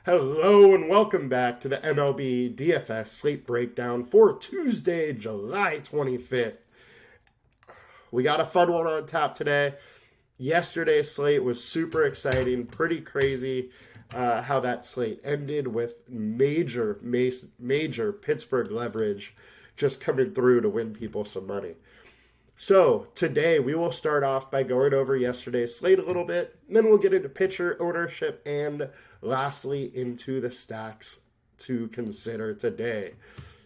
Hello and welcome back to the MLB DFS Slate Breakdown for Tuesday, July 25th. We got a fun one on tap today. Yesterday's slate was super exciting, pretty crazy how that slate ended with major Pittsburgh leverage just coming through to win people some money. So today we will start off by going over yesterday's slate a little bit, and then we'll get into pitcher ownership and lastly into the stacks to consider today.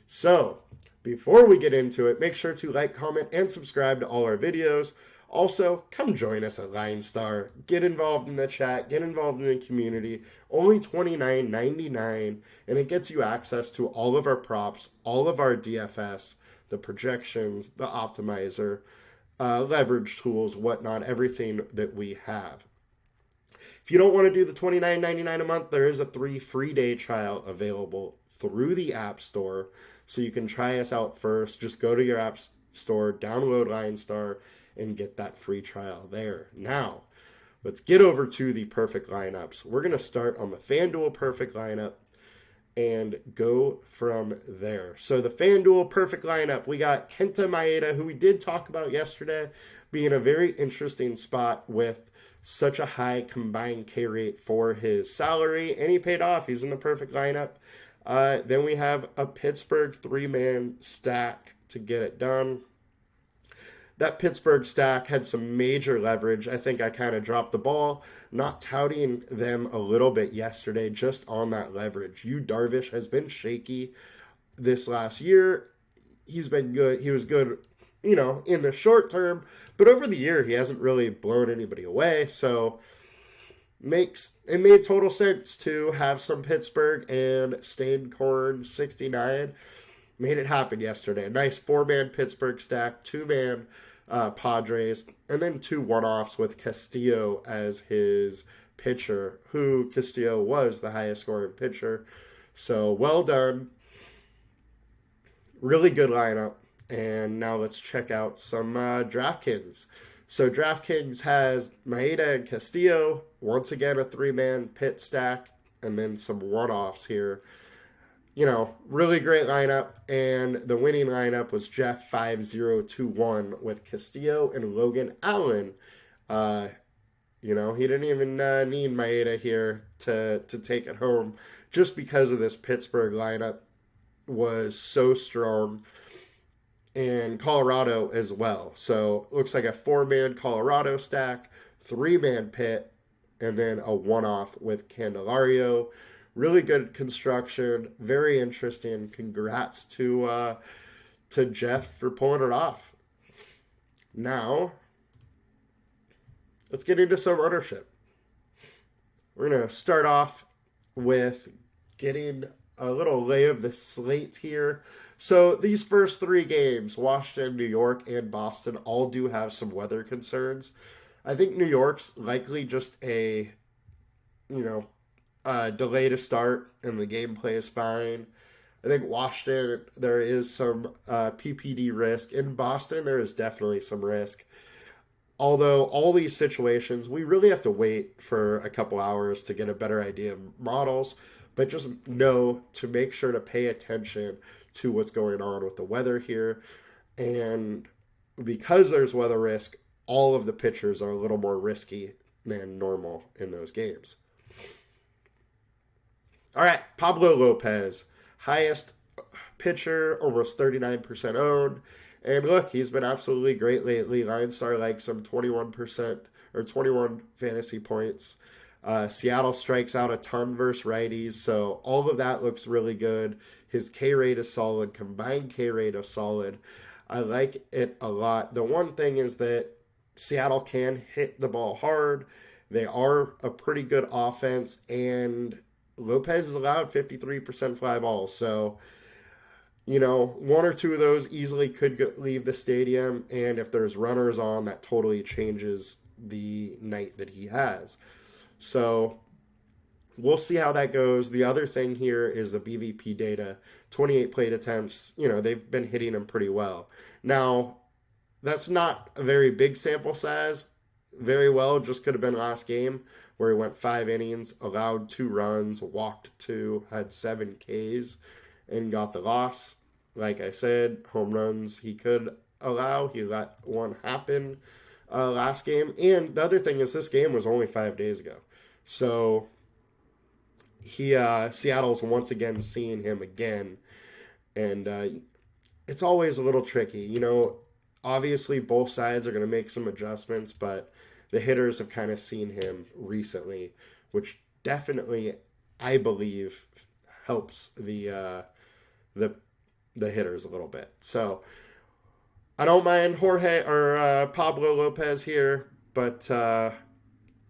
So before we get into it, make sure to like, comment, and subscribe to all our videos. Also, come join us at LineStar. Get involved in the chat. Get involved in the community. Only $29.99, and it gets you access to all of our props, all of our DFS, the projections, the optimizer, leverage tools, whatnot, everything that we have. If you don't want to do the $29.99 a month, there is a 3 free day trial available through the App Store. So you can try us out first. Just go to your App Store, download LineStar, and get that free trial there. Now, let's get over to the perfect lineups. We're going to start on the FanDuel perfect lineup and go from there. So the FanDuel perfect lineup, we got Kenta Maeda, who we did talk about yesterday, being a very interesting spot with such a high combined K rate for his salary, and he paid off. He's in the perfect lineup. Then we have a Pittsburgh 3-man stack to get it done. That Pittsburgh stack had some major leverage. I think I kind of dropped the ball, not touting them a little bit yesterday just on that leverage. Yu Darvish has been shaky this last year. He's been good. He was good, in the short term, but over the year he hasn't really blown anybody away. So it made total sense to have some Pittsburgh, and Stained Corn 69 made it happen yesterday. A nice 4-man Pittsburgh stack, 2-man Padres, and then 2 one-offs with Castillo as his pitcher, who Castillo was the highest scoring pitcher. So well done. Really good lineup. And now let's check out some DraftKings. So DraftKings has Maeda and Castillo. Once again, a 3-man pit stack, and then some one-offs here. Really great lineup, and the winning lineup was Jeff 5021 with Castillo and Logan Allen. He didn't even need Maeda here to take it home, just because of this Pittsburgh lineup was so strong, and Colorado as well. So looks like a 4-man Colorado stack, 3-man pit, and then a one-off with Candelario. Really good construction, very interesting. Congrats to Jeff for pulling it off. Now, let's get into some ownership. We're going to start off with getting a little lay of the slate here. So these first 3 games, Washington, New York, and Boston, all do have some weather concerns. I think New York's likely just a delay to start, and the gameplay is fine. I think Washington, there is some PPD risk. In Boston, there is definitely some risk. Although all these situations, we really have to wait for a couple hours to get a better idea of models. But just know to make sure to pay attention to what's going on with the weather here. And because there's weather risk, all of the pitchers are a little more risky than normal in those games. All right, Pablo Lopez, highest pitcher, almost 39% owned. And look, he's been absolutely great lately. LineStar likes him 21% or 21 fantasy points. Seattle strikes out a ton versus righties, so all of that looks really good. His K rate is solid, combined K rate is solid. I like it a lot. The one thing is that Seattle can hit the ball hard. They are a pretty good offense, and Lopez is allowed 53% fly balls. So, 1 or 2 of those easily could leave the stadium, and if there's runners on, that totally changes the night that he has. So we'll see how that goes. The other thing here is the BVP data. 28 plate attempts, they've been hitting him pretty well. Now, that's not a very big sample size, very well just could have been last game where he went 5 innings, allowed 2 runs, walked 2, had 7 Ks, and got the loss. Like I said, home runs he could allow. He let one happen last game. And the other thing is this game was only 5 days ago. So Seattle's once again seeing him again. And it's always a little tricky. You know, obviously both sides are going to make some adjustments, but the hitters have kind of seen him recently, which definitely, I believe, helps the hitters a little bit. So I don't mind Jorge or Pablo Lopez here, but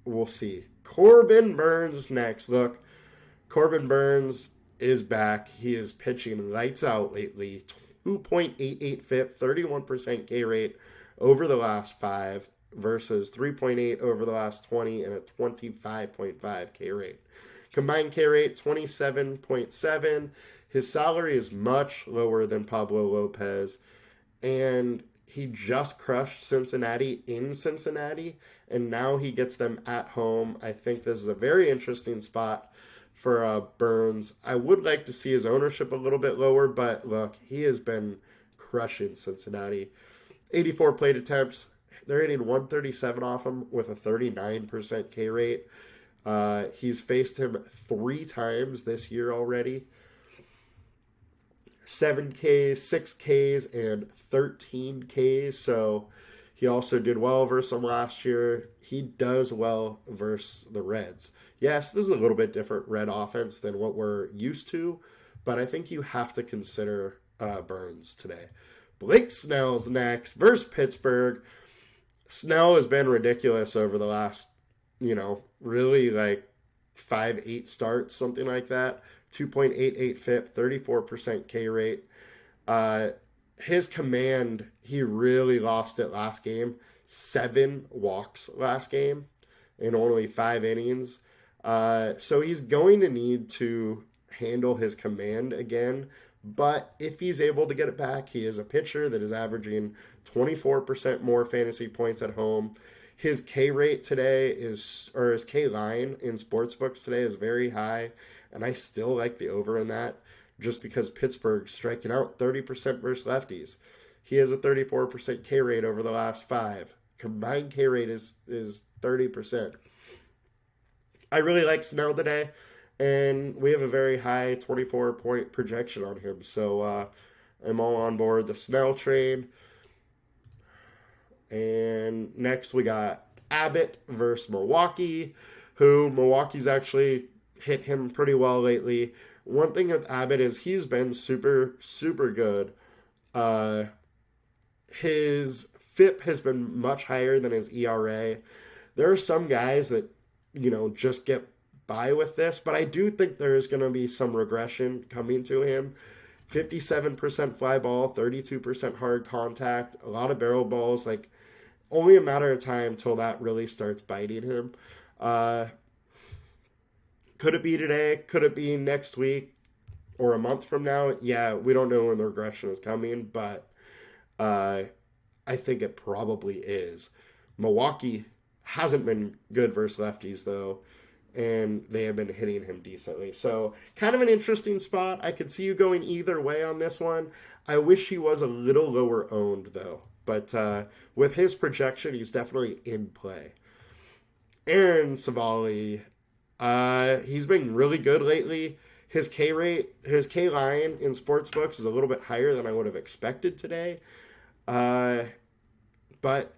we'll see. Corbin Burnes next. Look, Corbin Burnes is back. He is pitching lights out lately. 2.88 FIP, 31% K rate over the last 5 versus 3.8 over the last 20 and a 25.5 K rate. Combined K rate, 27.7. His salary is much lower than Pablo Lopez, and he just crushed Cincinnati in Cincinnati, and now he gets them at home. I think this is a very interesting spot for Burnes. I would like to see his ownership a little bit lower, but look, he has been crushing Cincinnati. 84 plate attempts. They're hitting 137 off him with a 39% K rate. He's faced him 3 times this year already. 7 Ks, 6 Ks, and 13 Ks. So he also did well versus them last year. He does well versus the Reds. Yes, this is a little bit different Red offense than what we're used to, but I think you have to consider Burnes today. Blake Snell's next versus Pittsburgh. Snell has been ridiculous over the last, really like 5-8 starts, something like that. 2.88 FIP, 34% K rate. His command, he really lost it last game. 7 walks last game in only 5 innings. So he's going to need to handle his command again. But if he's able to get it back, he is a pitcher that is averaging 24% more fantasy points at home. His K rate today his K line in sportsbooks today is very high. And I still like the over in that just because Pittsburgh's striking out 30% versus lefties. He has a 34% K rate over the last 5. Combined K rate is 30%. I really like Snell today, and we have a very high 24-point projection on him. So I'm all on board the Snell train. And next we got Abbott versus Milwaukee, who Milwaukee's actually hit him pretty well lately. One thing with Abbott is he's been super, super good. His FIP has been much higher than his ERA. There are some guys that, just get by with this, but I do think there is going to be some regression coming to him. 57% fly ball, 32% hard contact, a lot of barrel balls, like only a matter of time till that really starts biting him. Could it be today? Could it be next week or a month from now? Yeah, we don't know when the regression is coming, but I think it probably is. Milwaukee hasn't been good versus lefties, though, and they have been hitting him decently. So kind of an interesting spot. I could see you going either way on this one. I wish he was a little lower owned, though. But with his projection, he's definitely in play. Aaron Savali, he's been really good lately. His K rate, his K line in sportsbooks is a little bit higher than I would have expected today. But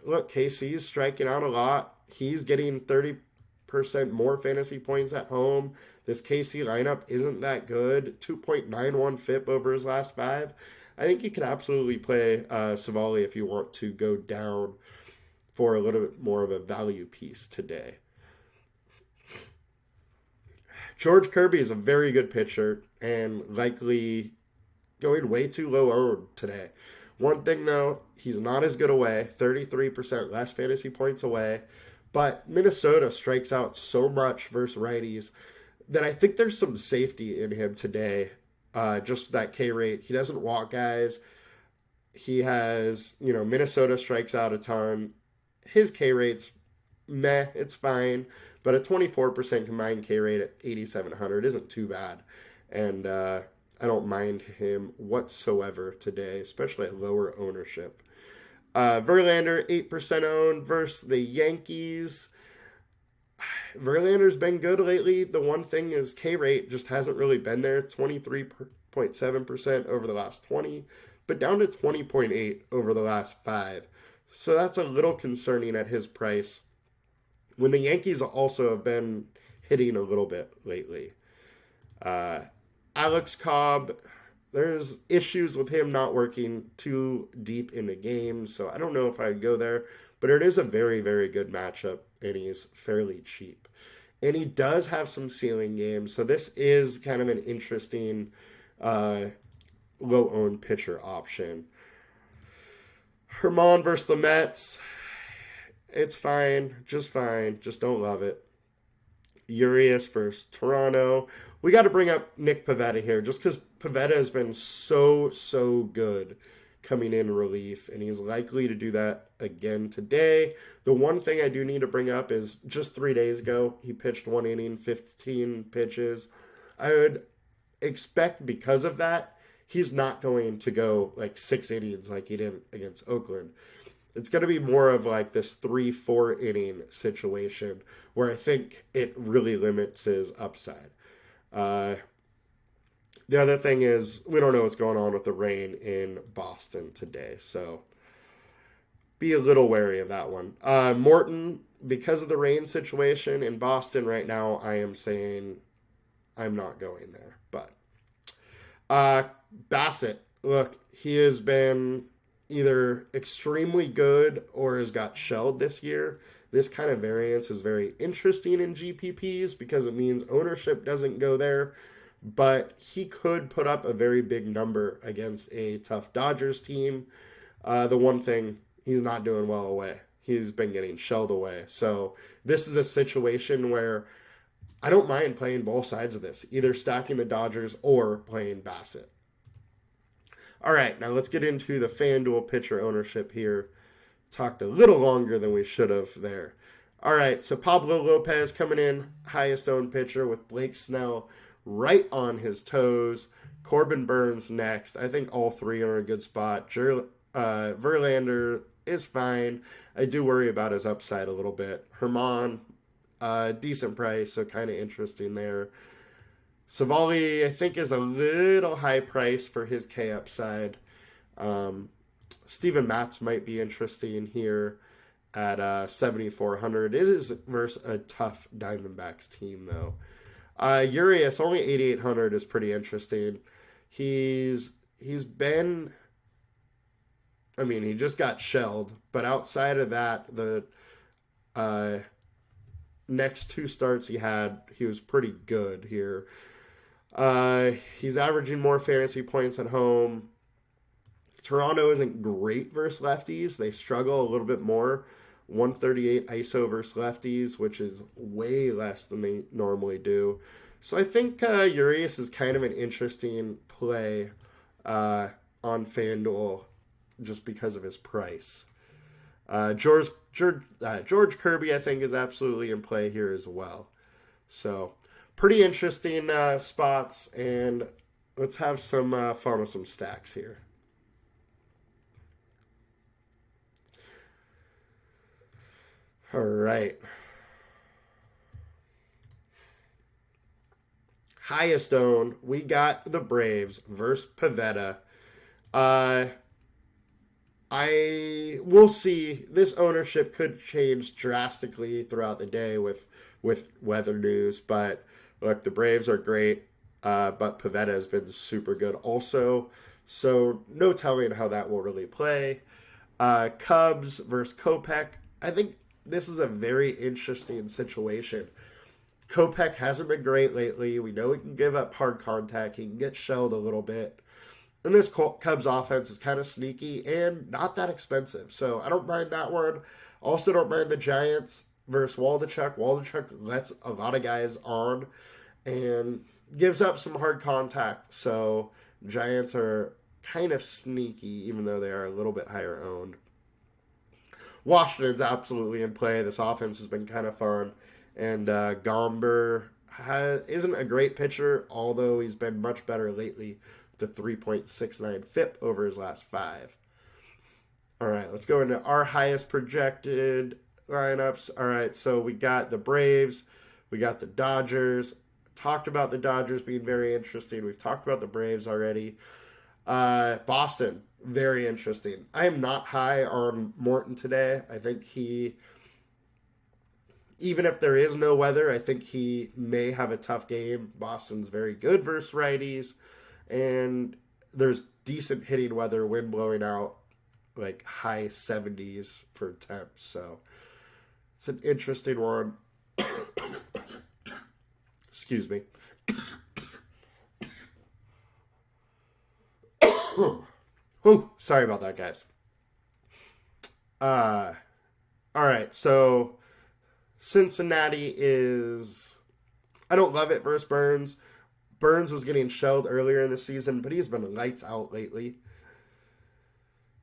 look, KC's striking out a lot. He's getting 30% more fantasy points at home. This KC lineup isn't that good. 2.91 FIP over his last 5. I think you can absolutely play Savali if you want to go down for a little bit more of a value piece today. George Kirby is a very good pitcher and likely going way too low owned today. One thing, though, he's not as good away, 33% less fantasy points away, but Minnesota strikes out so much versus righties that I think there's some safety in him today, just that K rate. He doesn't walk guys. He has, Minnesota strikes out a ton. His K rate's meh, it's fine. But a 24% combined K rate at 8,700 isn't too bad. And I don't mind him whatsoever today, especially at lower ownership. Verlander, 8% owned versus the Yankees. Verlander's been good lately. The one thing is K rate just hasn't really been there. 23.7% over the last 20, but down to 20.8 over the last 5. So that's a little concerning at his price, when the Yankees also have been hitting a little bit lately. Alex Cobb, there's issues with him not working too deep in the game, so I don't know if I'd go there, but it is a very, very good matchup, and he's fairly cheap. And he does have some ceiling games, so this is kind of an interesting low-owned pitcher option. Herman versus the Mets, it's fine, just don't love it. Urias versus Toronto. We got to bring up Nick Pivetta here, just because Pivetta has been so good coming in relief, and he's likely to do that again today. The one thing I do need to bring up is just 3 days ago, he pitched 1 inning, 15 pitches. I would expect, because of that, he's not going to go like 6 innings like he did against Oakland. It's going to be more of like this 3-4 inning situation where I think it really limits his upside. The other thing is, we don't know what's going on with the rain in Boston today, so be a little wary of that one. Morton, because of the rain situation in Boston right now, I am saying I'm not going there. But Bassett, look, he has been either extremely good or has got shelled this year. This kind of variance is very interesting in GPPs because it means ownership doesn't go there, but he could put up a very big number against a tough Dodgers team. The one thing, he's not doing well away. He's been getting shelled away. So this is a situation where I don't mind playing both sides of this, either stacking the Dodgers or playing Bassett. All right, now let's get into the FanDuel pitcher ownership here. Talked a little longer than we should have there. All right, so Pablo Lopez coming in, highest owned pitcher with Blake Snell right on his toes. Corbin Burns next. I think all three are in a good spot. Verlander is fine. I do worry about his upside a little bit. Herman, decent price, so kind of interesting there. Savali, I think, is a little high price for his K upside. Steven Matz might be interesting here at 7,400. It is versus a tough Diamondbacks team, though. Urias, only 8,800 is pretty interesting. He's been... I mean, he just got shelled, but outside of that, the next 2 starts he had, he was pretty good here. He's averaging more fantasy points at home. Toronto isn't great versus lefties. They struggle a little bit more. 138 ISO versus lefties, which is way less than they normally do. So I think Urias is kind of an interesting play on FanDuel just because of his price. George Kirby, I think, is absolutely in play here as well. So pretty interesting spots, and let's have some fun with some stacks here. All right. Highest owned, we got the Braves versus Pivetta. We'll see. This ownership could change drastically throughout the day with weather news, but look, the Braves are great, but Pivetta has been super good also, so no telling how that will really play. Cubs versus Kopech. I think this is a very interesting situation. Kopech hasn't been great lately. We know he can give up hard contact. He can get shelled a little bit. And this Cubs offense is kind of sneaky and not that expensive. So I don't mind that one. Also don't mind the Giants versus Waldichuk. Waldichuk lets a lot of guys on and gives up some hard contact. So Giants are kind of sneaky, even though they are a little bit higher owned. Washington's absolutely in play. This offense has been kind of fun. And Gomber isn't a great pitcher, although he's been much better lately with a 3.69 FIP over his last 5. All right, let's go into our highest projected lineups. All right, so we got the Braves. We got the Dodgers. Talked about the Dodgers being very interesting. We've talked about the Braves already. Boston, very interesting. I am not high on Morton today. I think even if there is no weather, I think he may have a tough game. Boston's very good versus righties. And there's decent hitting weather, wind blowing out, like high 70s for temps. So it's an interesting one. Excuse me. Whew, sorry about that, guys. All right, so Cincinnati is... I don't love it versus Burns. Burns was getting shelled earlier in the season, but he's been lights out lately.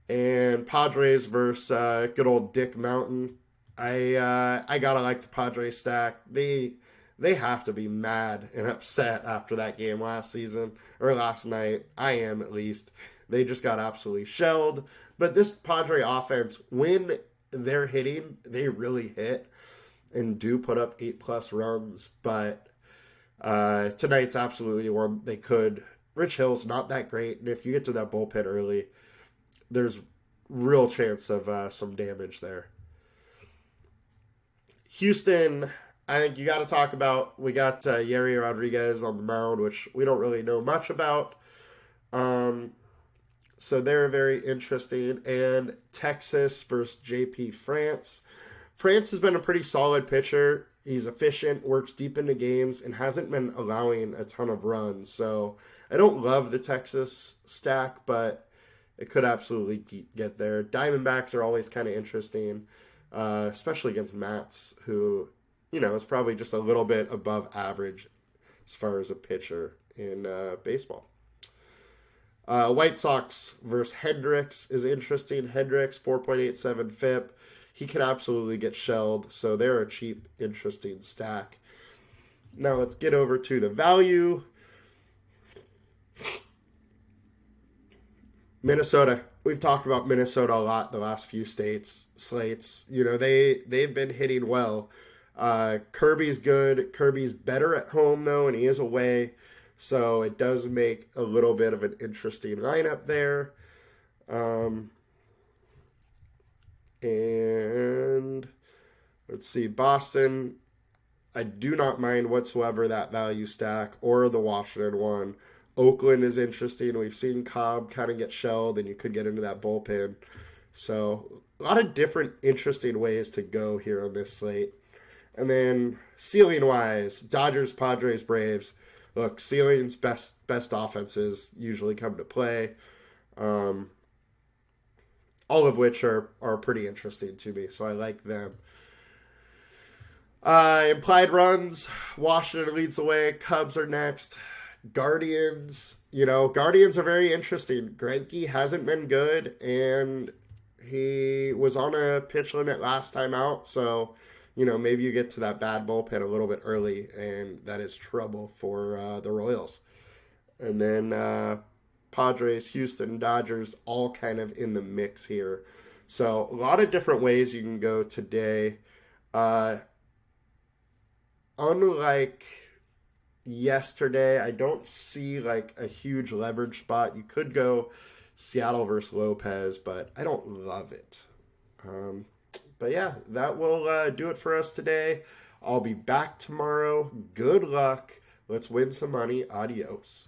And Padres versus good old Dick Mountain. I gotta like the Padres stack. They have to be mad and upset after that game last season, or last night. I am, at least. They just got absolutely shelled. But this Padre offense, when they're hitting, they really hit and do put up 8+ runs. But tonight's absolutely one they could. Rich Hill's not that great, and if you get to that bullpen early, there's real chance of some damage there. Houston, I think you got to talk about. We got Yeri Rodriguez on the mound, which we don't really know much about. So they're very interesting. And Texas versus JP France. France has been a pretty solid pitcher. He's efficient, works deep into games, and hasn't been allowing a ton of runs. So I don't love the Texas stack, but it could absolutely get there. Diamondbacks are always kind of interesting, especially against Mats, who, is probably just a little bit above average as far as a pitcher in baseball. White Sox versus Hendricks is interesting. Hendricks, 4.87 FIP. He can absolutely get shelled, so they're a cheap, interesting stack. Now let's get over to the value. Minnesota. We've talked about Minnesota a lot the last few slates. They've been hitting well. Kirby's good. Kirby's better at home, though, and he is away. So it does make a little bit of an interesting lineup there. And let's see, Boston, I do not mind whatsoever that value stack or the Washington one. Oakland is interesting. We've seen Cobb kind of get shelled, and you could get into that bullpen. So a lot of different interesting ways to go here on this slate. And then ceiling-wise, Dodgers, Padres, Braves. Look, ceiling's best offenses usually come to play. All of which are pretty interesting to me, so I like them. Implied runs, Washington leads the way, Cubs are next. Guardians, Guardians are very interesting. Greinke hasn't been good, and he was on a pitch limit last time out, so, maybe you get to that bad bullpen a little bit early, and that is trouble for the Royals. And then Padres, Houston, Dodgers, all kind of in the mix here. So a lot of different ways you can go today. Unlike yesterday, I don't see like a huge leverage spot. You could go Seattle versus Lopez, but I don't love it. But yeah, that will do it for us today. I'll be back tomorrow. Good luck. Let's win some money. Adios.